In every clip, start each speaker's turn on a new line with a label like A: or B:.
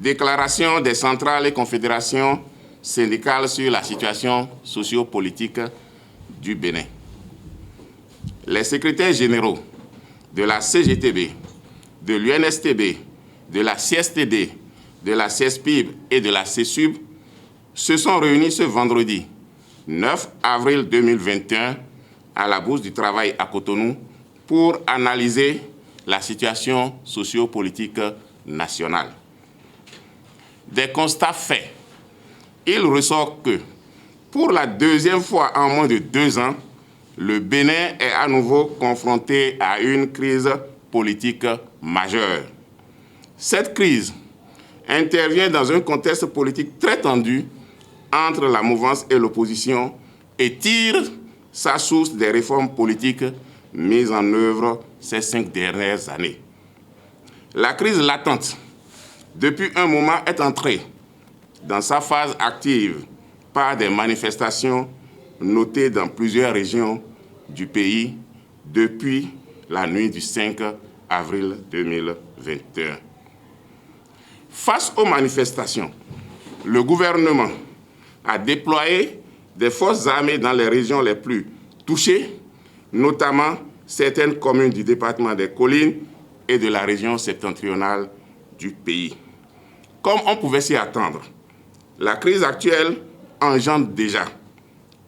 A: Déclaration des centrales et confédérations syndicales sur la situation socio-politique du Bénin. Les secrétaires généraux de la CGTB, de l'UNSTB, de la CSTD, de la CESPIB et de la CESUB se sont réunis ce vendredi 9 avril 2021 à la Bourse du Travail à Cotonou pour analyser la situation socio-politique nationale. Des constats faits, il ressort que, pour la deuxième fois en moins de 2 ans, le Bénin est à nouveau confronté à une crise politique majeure. Cette crise intervient dans un contexte politique très tendu entre la mouvance et l'opposition et tire sa source des réformes politiques mises en œuvre ces 5 dernières années. La crise latente, depuis un moment, est entrée dans sa phase active par des manifestations notées dans plusieurs régions du pays depuis la nuit du 5 avril 2021. Face aux manifestations, le gouvernement a déployé des forces armées dans les régions les plus touchées, notamment certaines communes du département des Collines et de la région septentrionale du pays. Comme on pouvait s'y attendre, la crise actuelle engendre déjà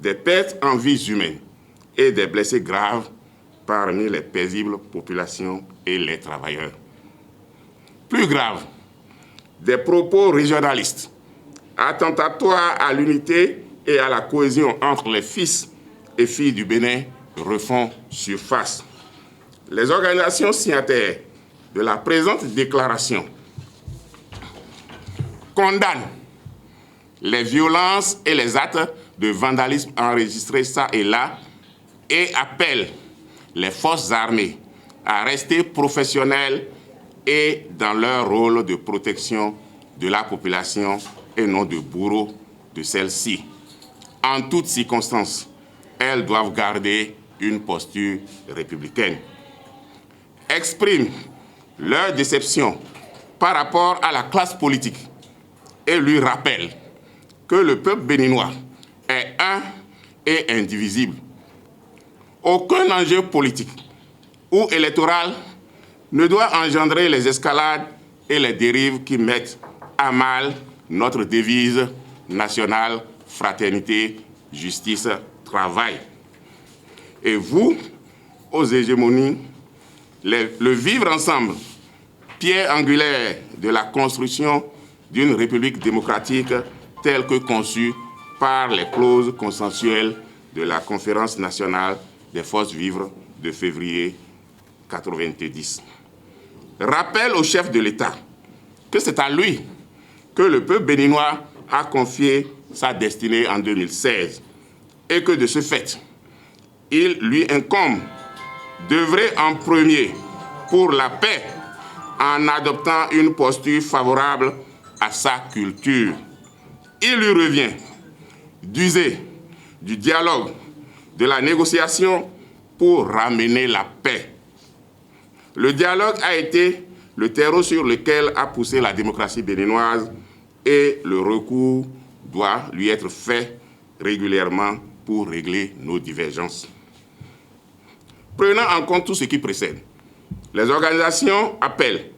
A: des pertes en vies humaines et des blessés graves parmi les paisibles populations et les travailleurs. Plus grave, des propos régionalistes, attentatoires à l'unité et à la cohésion entre les fils et filles du Bénin refont surface. Les organisations signataires de la présente déclaration condamnent les violences et les actes de vandalisme enregistrés ça et là et appellent les forces armées à rester professionnelles et dans leur rôle de protection de la population et non de bourreaux de celle-ci. En toutes circonstances, elles doivent garder une posture républicaine. Expriment leur déception par rapport à la classe politique et lui rappellent que le peuple béninois est un et indivisible. Aucun enjeu politique ou électoral ne doit engendrer les escalades et les dérives qui mettent à mal notre devise nationale fraternité, justice, travail. Et vous, aux hégémonies, le vivre ensemble, pierre angulaire de la construction d'une république démocratique telle que conçue par les clauses consensuelles de la Conférence nationale des forces vives de février 1990. Rappel au chef de l'État que c'est à lui que le peuple béninois a confié sa destinée en 2016 et que de ce fait, il lui incombe d'œuvrer en premier pour la paix en adoptant une posture favorable à sa culture. Il lui revient d'user du dialogue, de la négociation pour ramener la paix. Le dialogue a été le terreau sur lequel a poussé la démocratie béninoise et le recours doit lui être fait régulièrement pour régler nos divergences. Prenant en compte tout ce qui précède, les organisations appellent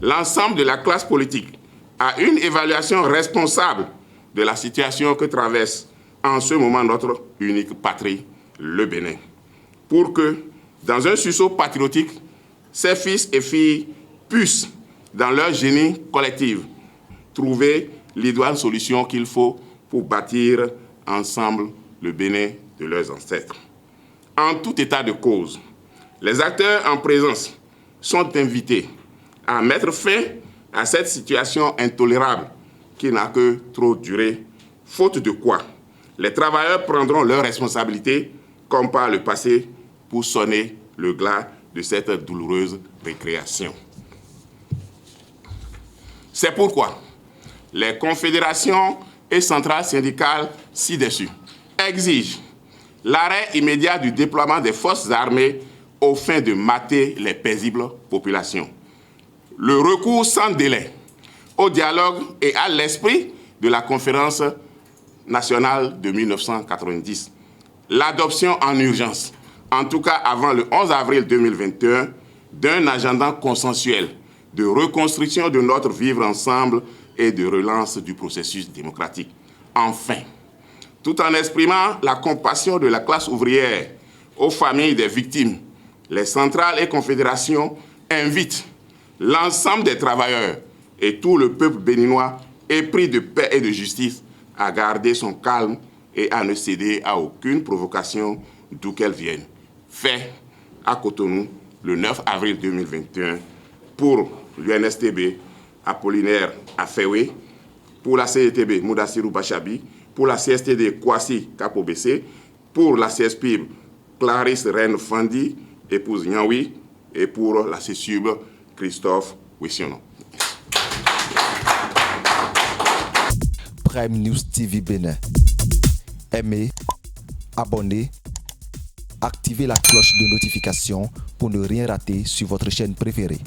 A: l'ensemble de la classe politique à une évaluation responsable de la situation que traverse en ce moment notre unique patrie, le Bénin, pour que, dans un sursaut patriotique, ces fils et filles puissent, dans leur génie collectif, trouver l'idoine solution qu'il faut pour bâtir ensemble le Bénin de leurs ancêtres. En tout état de cause, les acteurs en présence sont invités à mettre fin à cette situation intolérable qui n'a que trop duré, faute de quoi les travailleurs prendront leurs responsabilités comme par le passé pour sonner le glas de cette douloureuse récréation. C'est pourquoi les confédérations et centrales syndicales ci-dessus exigent l'arrêt immédiat du déploiement des forces armées aux fins de mater les paisibles populations. Le recours sans délai au dialogue et à l'esprit de la conférence nationale de 1990. L'adoption en urgence, en tout cas avant le 11 avril 2021, d'un agenda consensuel de reconstruction de notre vivre ensemble et de relance du processus démocratique. Enfin, tout en exprimant la compassion de la classe ouvrière aux familles des victimes, les centrales et confédérations invitent l'ensemble des travailleurs et tout le peuple béninois épris de paix et de justice à garder son calme et à ne céder à aucune provocation d'où qu'elle vienne. Fait à Cotonou le 9 avril 2021 pour l'UNSTB Apollinaire Afewe, pour la CETB Moudassirou Bachabi, pour la CSTD Kwasi Kapobese, pour la CSPIB Clarisse Reine Fandi, épouse Nyawi, et pour la CSUB Christophe Wissiono.
B: Prime News TV Bénin. Aimez, abonnez, activez la cloche de notification pour ne rien rater sur votre chaîne préférée.